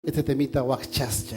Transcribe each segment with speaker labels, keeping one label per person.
Speaker 1: Este temita Huachascha.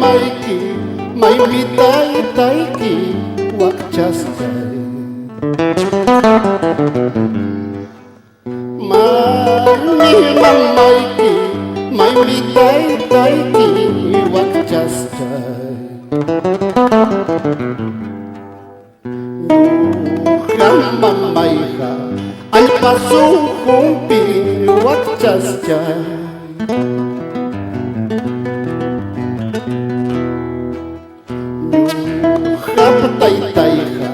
Speaker 1: Maiki, mai mitai taiki Huachascha. Maiki, mai mitai taiki Huachascha. Nuhama maiha, al paso humpi Huachascha. Taiha,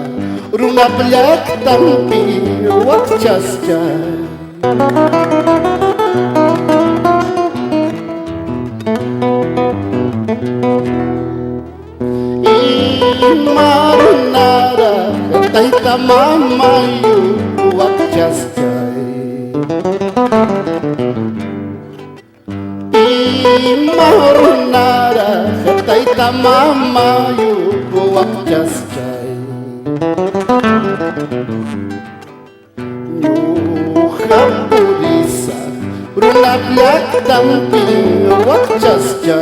Speaker 1: runa black tampi Huachascha. Imarunara, taita mamayu Huachascha. Imarunara, taita mamayu Huachascha. Nuhapurisa, runa black tampi Huachascha.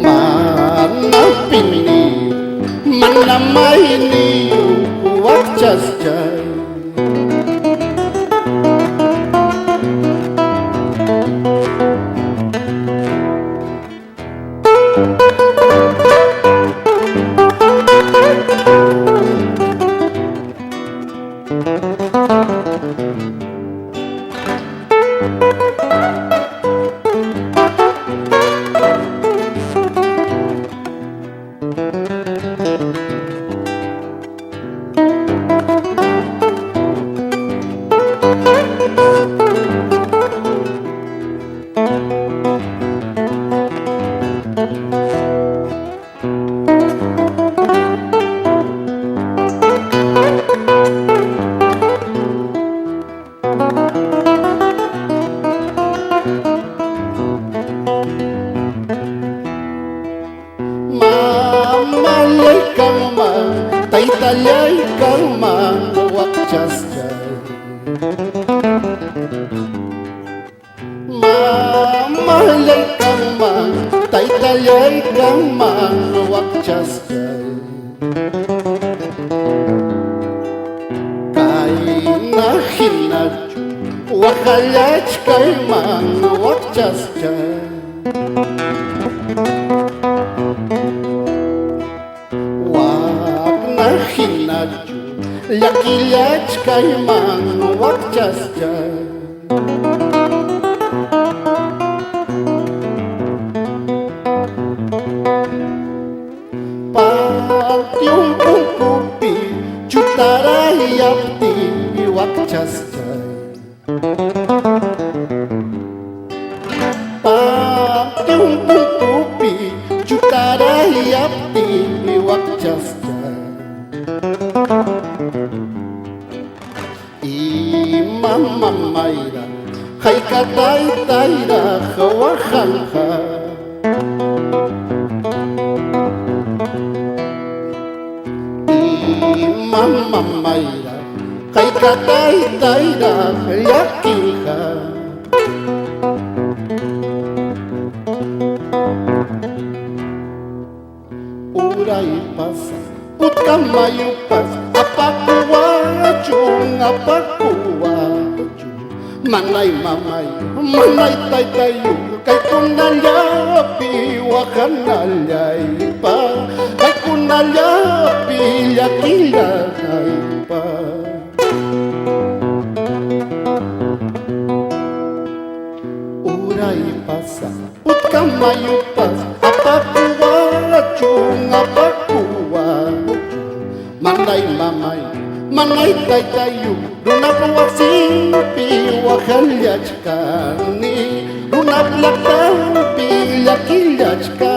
Speaker 1: Mana pini, mana maini Huachascha. Taita lay karma Huachascha. Mama lay karma, taita lay karma Huachascha. Kaina hinaju, wakalach karma Huachascha. Hinaju, lakilach kaiman Huachascha. Partium pungkupi, chutarayapti Huachascha. Partium pungkupi, chutarayapti Huachascha. Mama Mayra, haika taitaira hawajanja. Mama Mayra, haika taitaira yakija. Uray pasa, utkamayu pasa, apakuwachung apakuwachung. Manay mamay, manay taytayu, kay kunalyapi wakanalay pa, kay kunalyapi yakilay pa. Uray pasa, utkamayu pasa, apakuwachung apakuwachung. manay mamay manay taytayu runapuwasinpi waqallachkani runaplaqtanpi llakillachkani